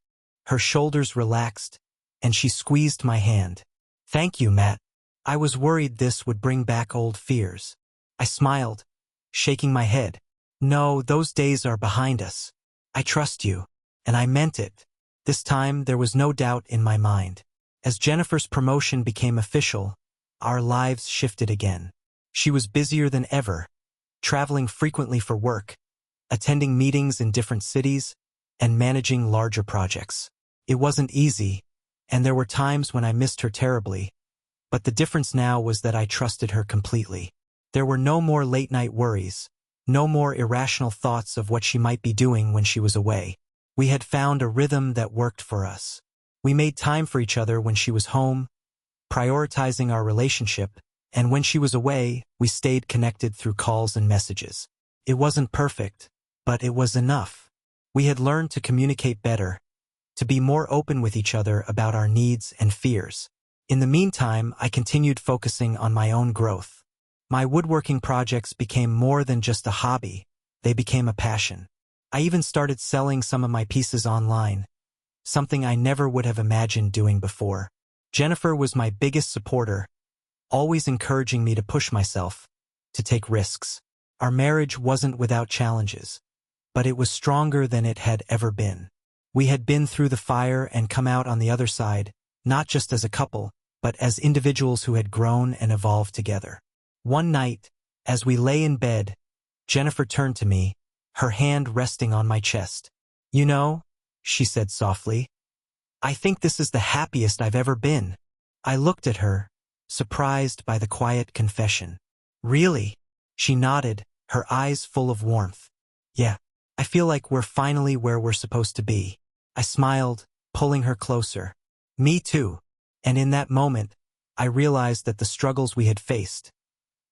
Her shoulders relaxed, and she squeezed my hand. Thank you, Matt. I was worried this would bring back old fears. I smiled, shaking my head. No, those days are behind us. I trust you, and I meant it. This time there was no doubt in my mind. As Jennifer's promotion became official, our lives shifted again. She was busier than ever, traveling frequently for work, attending meetings in different cities, and managing larger projects. It wasn't easy, and there were times when I missed her terribly, but the difference now was that I trusted her completely. There were no more late-night worries, no more irrational thoughts of what she might be doing when she was away. We had found a rhythm that worked for us. We made time for each other when she was home, prioritizing our relationship, and when she was away, we stayed connected through calls and messages. It wasn't perfect, but it was enough. We had learned to communicate better, to be more open with each other about our needs and fears. In the meantime, I continued focusing on my own growth. My woodworking projects became more than just a hobby, they became a passion. I even started selling some of my pieces online, something I never would have imagined doing before. Jennifer was my biggest supporter, always encouraging me to push myself, to take risks. Our marriage wasn't without challenges, but it was stronger than it had ever been. We had been through the fire and come out on the other side, not just as a couple, but as individuals who had grown and evolved together. One night, as we lay in bed, Jennifer turned to me, her hand resting on my chest. You know, she said softly, I think this is the happiest I've ever been. I looked at her, surprised by the quiet confession. Really? She nodded, her eyes full of warmth. Yeah, I feel like we're finally where we're supposed to be. I smiled, pulling her closer. Me too. And in that moment, I realized that the struggles we had faced,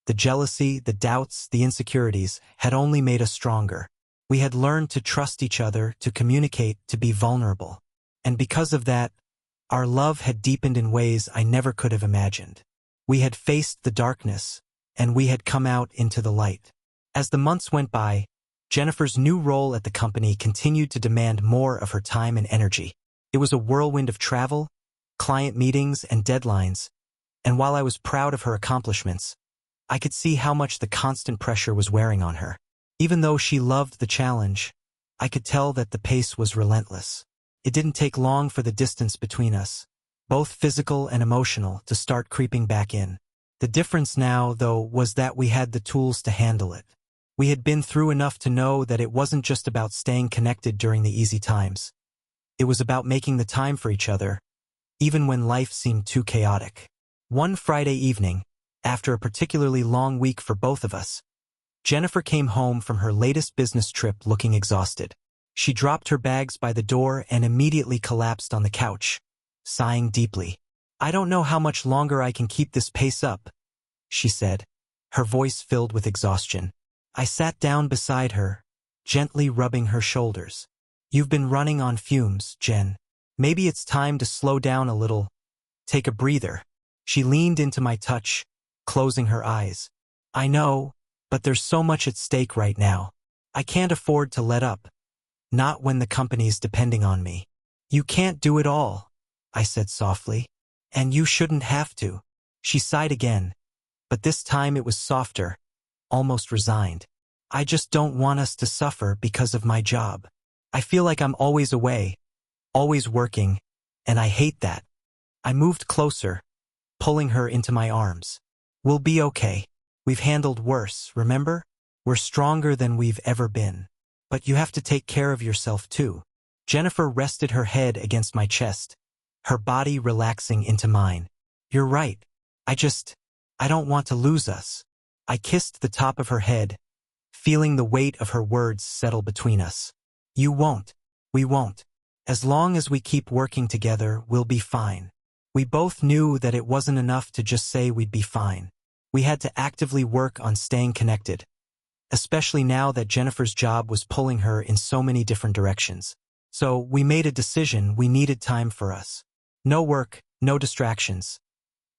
the jealousy, the doubts, the insecurities, had only made us stronger. We had learned to trust each other, to communicate, to be vulnerable. And because of that, our love had deepened in ways I never could have imagined. We had faced the darkness, and we had come out into the light. As the months went by, Jennifer's new role at the company continued to demand more of her time and energy. It was a whirlwind of travel, client meetings, and deadlines, and while I was proud of her accomplishments, I could see how much the constant pressure was wearing on her. Even though she loved the challenge, I could tell that the pace was relentless. It didn't take long for the distance between us, both physical and emotional, to start creeping back in. The difference now, though, was that we had the tools to handle it. We had been through enough to know that it wasn't just about staying connected during the easy times. It was about making the time for each other, even when life seemed too chaotic. One Friday evening, after a particularly long week for both of us, Jennifer came home from her latest business trip looking exhausted. She dropped her bags by the door and immediately collapsed on the couch, sighing deeply. I don't know how much longer I can keep this pace up, she said, her voice filled with exhaustion. I sat down beside her, gently rubbing her shoulders. You've been running on fumes, Jen. Maybe it's time to slow down a little. Take a breather. She leaned into my touch, closing her eyes. I know, but there's so much at stake right now. I can't afford to let up. Not when the company's depending on me. You can't do it all, I said softly. And you shouldn't have to. She sighed again, but this time it was softer, almost resigned. I just don't want us to suffer because of my job. I feel like I'm always away, always working, and I hate that. I moved closer, pulling her into my arms. We'll be okay. We've handled worse, remember? We're stronger than we've ever been. But you have to take care of yourself too. Jennifer rested her head against my chest, her body relaxing into mine. You're right. I don't want to lose us. I kissed the top of her head, feeling the weight of her words settle between us. You won't. We won't. As long as we keep working together, we'll be fine. We both knew that it wasn't enough to just say we'd be fine. We had to actively work on staying connected, especially now that Jennifer's job was pulling her in so many different directions. So we made a decision: we needed time for us. No work, no distractions.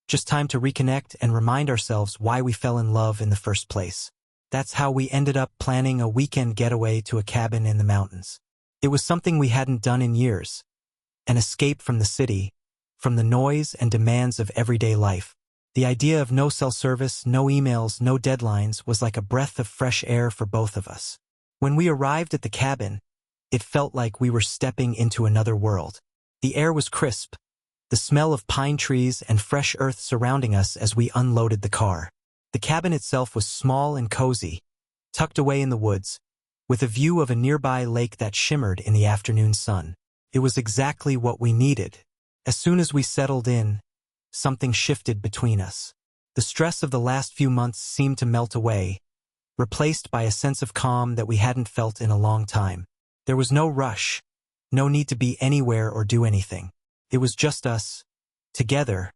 Just time to reconnect and remind ourselves why we fell in love in the first place. That's how we ended up planning a weekend getaway to a cabin in the mountains. It was something we hadn't done in years. An escape from the city, from the noise and demands of everyday life. The idea of no cell service, no emails, no deadlines was like a breath of fresh air for both of us. When we arrived at the cabin, it felt like we were stepping into another world. The air was crisp, the smell of pine trees and fresh earth surrounding us as we unloaded the car. The cabin itself was small and cozy, tucked away in the woods, with a view of a nearby lake that shimmered in the afternoon sun. It was exactly what we needed. As soon as we settled in, something shifted between us. The stress of the last few months seemed to melt away, replaced by a sense of calm that we hadn't felt in a long time. There was no rush, no need to be anywhere or do anything. It was just us, together,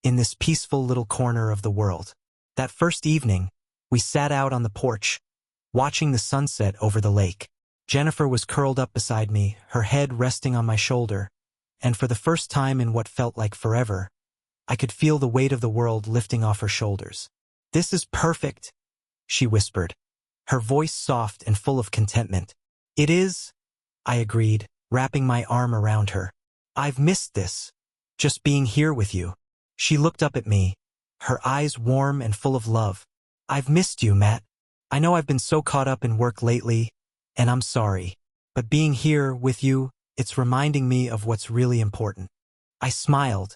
in this peaceful little corner of the world. That first evening, we sat out on the porch, watching the sunset over the lake. Jennifer was curled up beside me, her head resting on my shoulder, and for the first time in what felt like forever, I could feel the weight of the world lifting off her shoulders. "This is perfect," she whispered, her voice soft and full of contentment. "It is," I agreed, wrapping my arm around her. "I've missed this, just being here with you." She looked up at me, her eyes warm and full of love. "I've missed you, Matt. I know I've been so caught up in work lately, and I'm sorry. But being here with you, it's reminding me of what's really important." I smiled,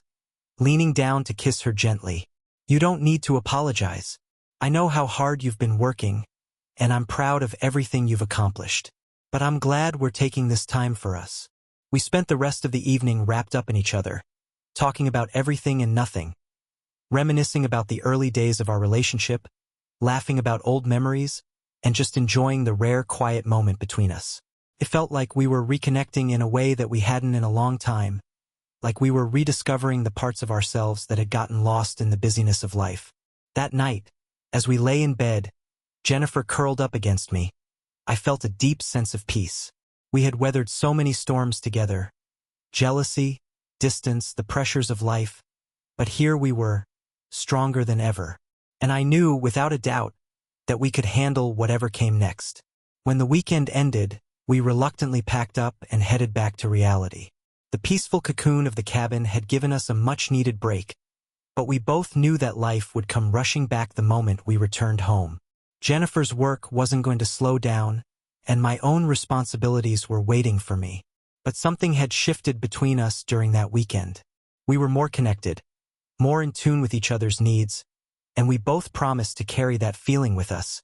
leaning down to kiss her gently. "You don't need to apologize. I know how hard you've been working, and I'm proud of everything you've accomplished. But I'm glad we're taking this time for us." We spent the rest of the evening wrapped up in each other, talking about everything and nothing, reminiscing about the early days of our relationship, laughing about old memories, and just enjoying the rare quiet moment between us. It felt like we were reconnecting in a way that we hadn't in a long time, like we were rediscovering the parts of ourselves that had gotten lost in the busyness of life. That night, as we lay in bed, Jennifer curled up against me, I felt a deep sense of peace. We had weathered so many storms together: jealousy, distance, the pressures of life. But here we were, stronger than ever. And I knew, without a doubt, that we could handle whatever came next. When the weekend ended, we reluctantly packed up and headed back to reality. The peaceful cocoon of the cabin had given us a much-needed break, but we both knew that life would come rushing back the moment we returned home. Jennifer's work wasn't going to slow down, and my own responsibilities were waiting for me. But something had shifted between us during that weekend. We were more connected, more in tune with each other's needs, and we both promised to carry that feeling with us,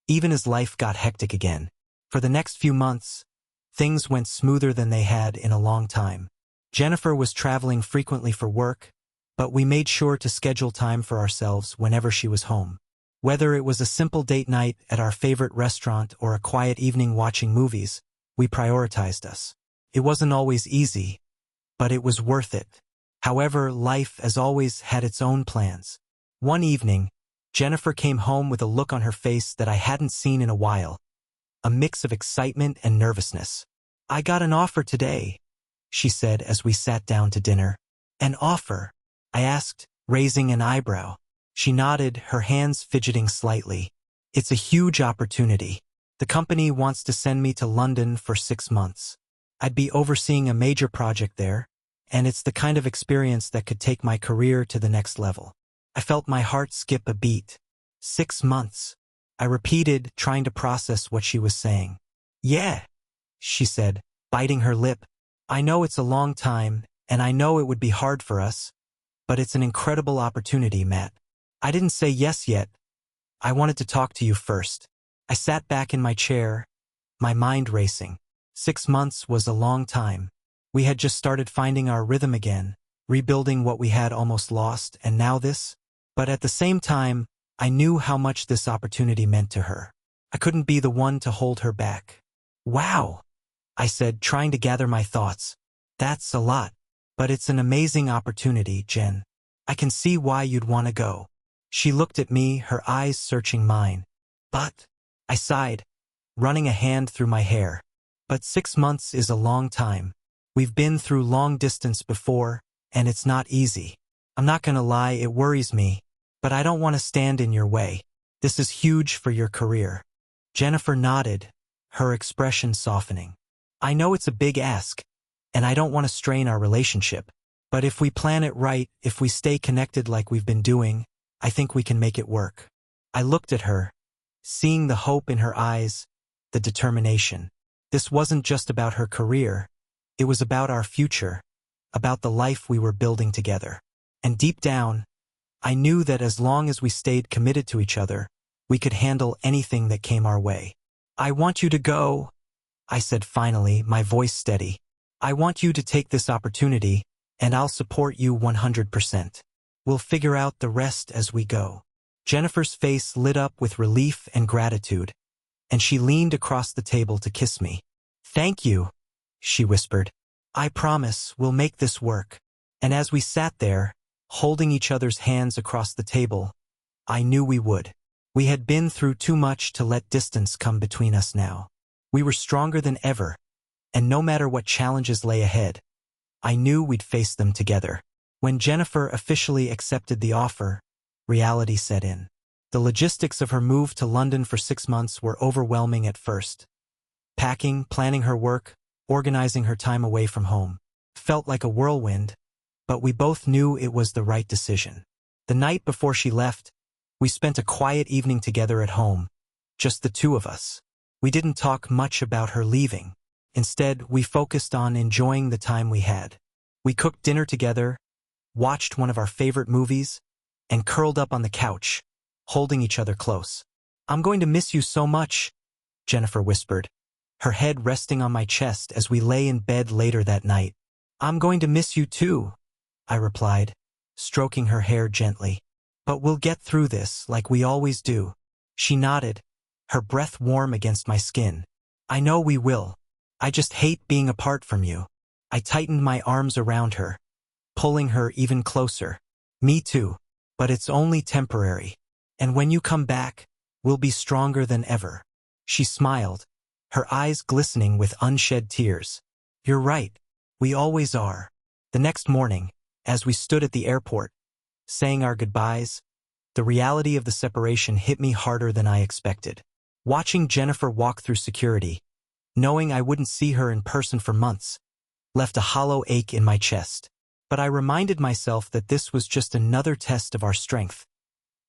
even as life got hectic again. For the next few months, things went smoother than they had in a long time. Jennifer was traveling frequently for work, but we made sure to schedule time for ourselves whenever she was home. Whether it was a simple date night at our favorite restaurant or a quiet evening watching movies, we prioritized us. It wasn't always easy, but it was worth it. However, life, as always, had its own plans. One evening, Jennifer came home with a look on her face that I hadn't seen in a while, a mix of excitement and nervousness. "I got an offer today," she said as we sat down to dinner. "An offer?" I asked, raising an eyebrow. She nodded, her hands fidgeting slightly. "It's a huge opportunity. The company wants to send me to London for 6 months. I'd be overseeing a major project there, and it's the kind of experience that could take my career to the next level." I felt my heart skip a beat. 6 months. I repeated, trying to process what she was saying. "Yeah," she said, biting her lip. "I know it's a long time, and I know it would be hard for us, but it's an incredible opportunity, Matt." I didn't say yes yet. I wanted to talk to you first. I sat back in my chair, my mind racing. 6 months was a long time. We had just started finding our rhythm again, rebuilding what we had almost lost, and now this? But at the same time, I knew how much this opportunity meant to her. I couldn't be the one to hold her back. Wow, I said, trying to gather my thoughts. That's a lot. But it's an amazing opportunity, Jen. I can see why you'd want to go. She looked at me, her eyes searching mine. But, I sighed, running a hand through my hair. But 6 months is a long time. We've been through long distance before, and it's not easy. I'm not gonna lie, it worries me, but I don't want to stand in your way. This is huge for your career. Jennifer nodded, her expression softening. I know it's a big ask, and I don't want to strain our relationship. But if we plan it right, if we stay connected like we've been doing, I think we can make it work. I looked at her, seeing the hope in her eyes, the determination. This wasn't just about her career. It was about our future, about the life we were building together. And deep down, I knew that as long as we stayed committed to each other, we could handle anything that came our way. I want you to go, I said finally, my voice steady. I want you to take this opportunity, and I'll support you 100%. We'll figure out the rest as we go. Jennifer's face lit up with relief and gratitude, and she leaned across the table to kiss me. Thank you, she whispered. I promise we'll make this work. And as we sat there, holding each other's hands across the table, I knew we would. We had been through too much to let distance come between us now. We were stronger than ever, and no matter what challenges lay ahead, I knew we'd face them together. When Jennifer officially accepted the offer, reality set in. The logistics of her move to London for 6 months were overwhelming at first. Packing, planning her work, organizing her time away from home. Felt like a whirlwind, but we both knew it was the right decision. The night before she left, we spent a quiet evening together at home, just the two of us. We didn't talk much about her leaving. Instead, we focused on enjoying the time we had. We cooked dinner together, watched one of our favorite movies, and curled up on the couch, holding each other close. I'm going to miss you so much, Jennifer whispered, her head resting on my chest as we lay in bed later that night. I'm going to miss you too, I replied, stroking her hair gently. But we'll get through this like we always do. She nodded, her breath warm against my skin. I know we will. I just hate being apart from you. I tightened my arms around her, pulling her even closer. Me too. But it's only temporary. And when you come back, we'll be stronger than ever. She smiled, her eyes glistening with unshed tears. You're right. We always are. The next morning, as we stood at the airport, saying our goodbyes, the reality of the separation hit me harder than I expected. Watching Jennifer walk through security, knowing I wouldn't see her in person for months, left a hollow ache in my chest. But I reminded myself that this was just another test of our strength,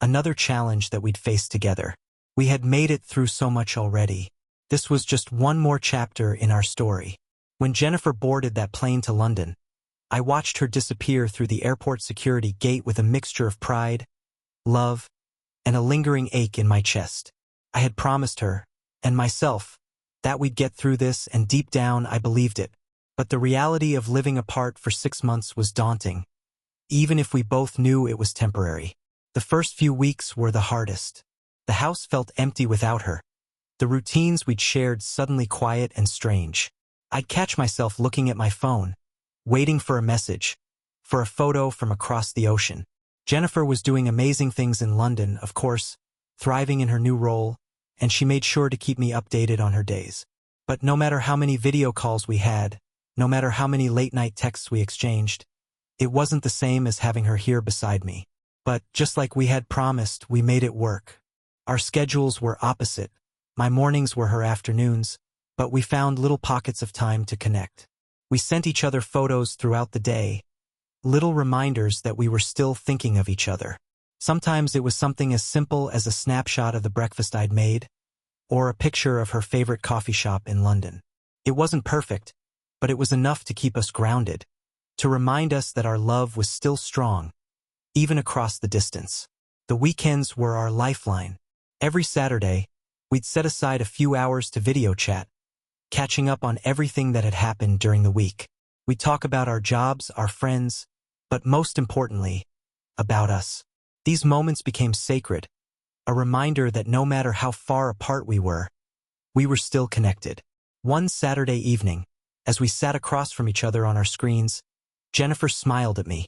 another challenge that we'd face together. We had made it through so much already. This was just one more chapter in our story. When Jennifer boarded that plane to London, I watched her disappear through the airport security gate with a mixture of pride, love, and a lingering ache in my chest. I had promised her, and myself, that we'd get through this, and deep down I believed it. But the reality of living apart for 6 months was daunting, even if we both knew it was temporary. The first few weeks were the hardest. The house felt empty without her. The routines we'd shared suddenly quiet and strange. I'd catch myself looking at my phone, waiting for a message, for a photo from across the ocean. Jennifer was doing amazing things in London, of course, thriving in her new role, and she made sure to keep me updated on her days. But no matter how many video calls we had, no matter how many late-night texts we exchanged, it wasn't the same as having her here beside me. But just like we had promised, we made it work. Our schedules were opposite. My mornings were her afternoons, but we found little pockets of time to connect. We sent each other photos throughout the day, little reminders that we were still thinking of each other. Sometimes it was something as simple as a snapshot of the breakfast I'd made, or a picture of her favorite coffee shop in London. It wasn't perfect, but it was enough to keep us grounded, to remind us that our love was still strong, even across the distance. The weekends were our lifeline. Every Saturday, we'd set aside a few hours to video chat, catching up on everything that had happened during the week. We'd talk about our jobs, our friends, but most importantly, about us. These moments became sacred, a reminder that no matter how far apart we were still connected. One Saturday evening, as we sat across from each other on our screens, Jennifer smiled at me.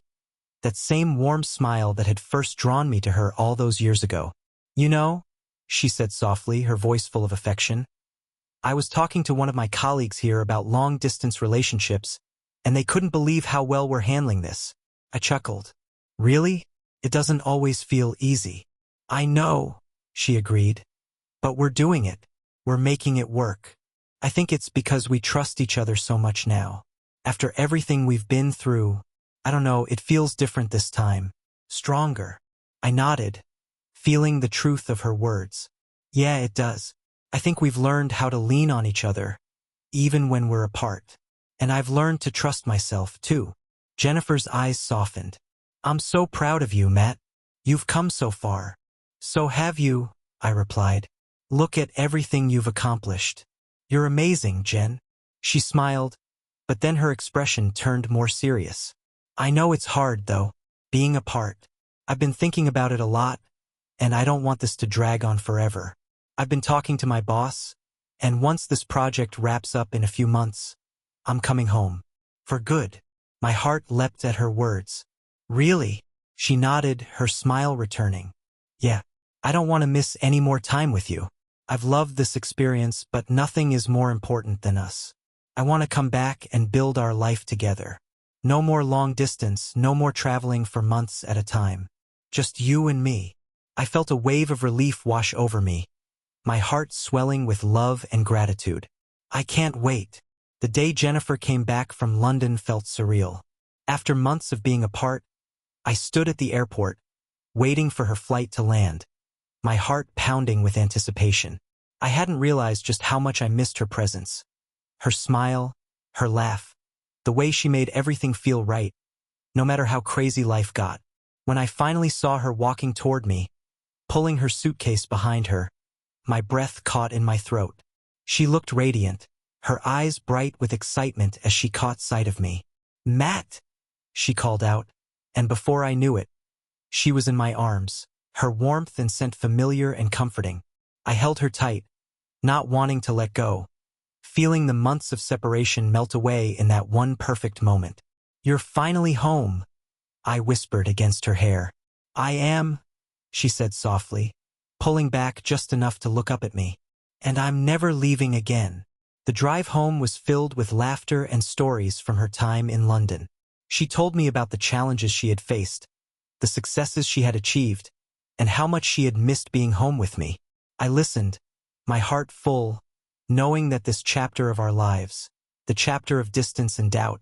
That same warm smile that had first drawn me to her all those years ago. "You know," she said softly, her voice full of affection, "I was talking to one of my colleagues here about long-distance relationships, and they couldn't believe how well we're handling this." I chuckled. "Really? It doesn't always feel easy." "I know," she agreed. "But we're doing it. We're making it work. I think it's because we trust each other so much now. After everything we've been through, I don't know, it feels different this time. Stronger." I nodded, feeling the truth of her words. "Yeah, it does. I think we've learned how to lean on each other, even when we're apart. And I've learned to trust myself, too." Jennifer's eyes softened. "I'm so proud of you, Matt. You've come so far." "So have you," I replied. "Look at everything you've accomplished." "You're amazing, Jen." She smiled, but then her expression turned more serious. "I know it's hard, though, being apart. I've been thinking about it a lot, and I don't want this to drag on forever. I've been talking to my boss, and once this project wraps up in a few months, I'm coming home. For good." My heart leapt at her words. "Really?" She nodded, her smile returning. "Yeah, I don't want to miss any more time with you. I've loved this experience, but nothing is more important than us. I want to come back and build our life together. No more long distance, no more traveling for months at a time. Just you and me." I felt a wave of relief wash over me, my heart swelling with love and gratitude. "I can't wait." The day Jennifer came back from London felt surreal. After months of being apart, I stood at the airport, waiting for her flight to land, my heart pounding with anticipation. I hadn't realized just how much I missed her presence. Her smile, her laugh, the way she made everything feel right, no matter how crazy life got. When I finally saw her walking toward me, pulling her suitcase behind her, my breath caught in my throat. She looked radiant, her eyes bright with excitement as she caught sight of me. "Matt!" she called out, and before I knew it, she was in my arms, her warmth and scent familiar and comforting. I held her tight, not wanting to let go, feeling the months of separation melt away in that one perfect moment. "You're finally home," I whispered against her hair. "I am," she said softly, pulling back just enough to look up at me. "And I'm never leaving again." The drive home was filled with laughter and stories from her time in London. She told me about the challenges she had faced, the successes she had achieved, and how much she had missed being home with me. I listened, my heart full, knowing that this chapter of our lives, the chapter of distance and doubt,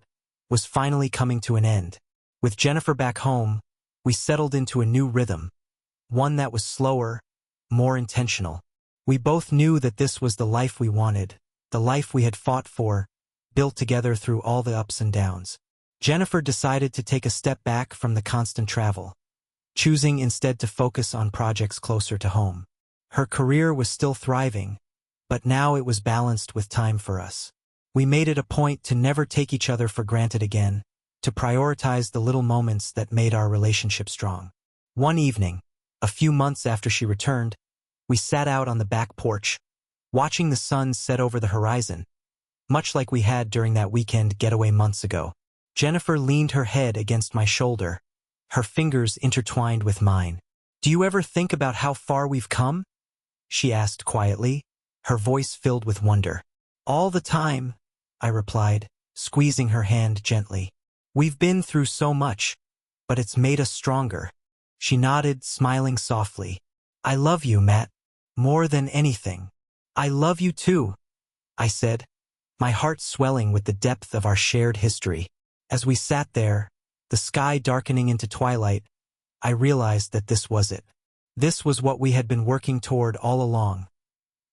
was finally coming to an end. With Jennifer back home, we settled into a new rhythm, one that was slower, more intentional. We both knew that this was the life we wanted, the life we had fought for, built together through all the ups and downs. Jennifer decided to take a step back from the constant travel, choosing instead to focus on projects closer to home. Her career was still thriving, but now it was balanced with time for us. We made it a point to never take each other for granted again, to prioritize the little moments that made our relationship strong. One evening, a few months after she returned, we sat out on the back porch, watching the sun set over the horizon, much like we had during that weekend getaway months ago. Jennifer leaned her head against my shoulder, her fingers intertwined with mine. "Do you ever think about how far we've come?" she asked quietly, her voice filled with wonder. "All the time," I replied, squeezing her hand gently. "We've been through so much, but it's made us stronger." She nodded, smiling softly. "I love you, Matt, more than anything." "I love you too," I said, my heart swelling with the depth of our shared history. As we sat there, the sky darkening into twilight, I realized that this was it. This was what we had been working toward all along.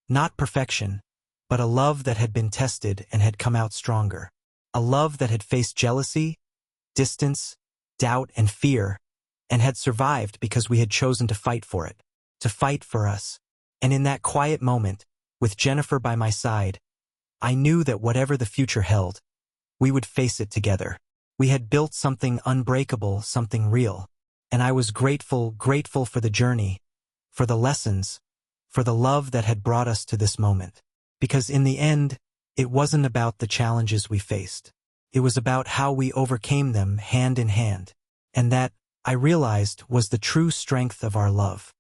Not perfection, but a love that had been tested and had come out stronger. A love that had faced jealousy, distance, doubt, and fear, and had survived because we had chosen to fight for it, to fight for us. And in that quiet moment, with Jennifer by my side, I knew that whatever the future held, we would face it together. We had built something unbreakable, something real. And I was grateful for the journey, for the lessons, for the love that had brought us to this moment. Because in the end, it wasn't about the challenges we faced. It was about how we overcame them hand in hand. And that, I realized, was the true strength of our love.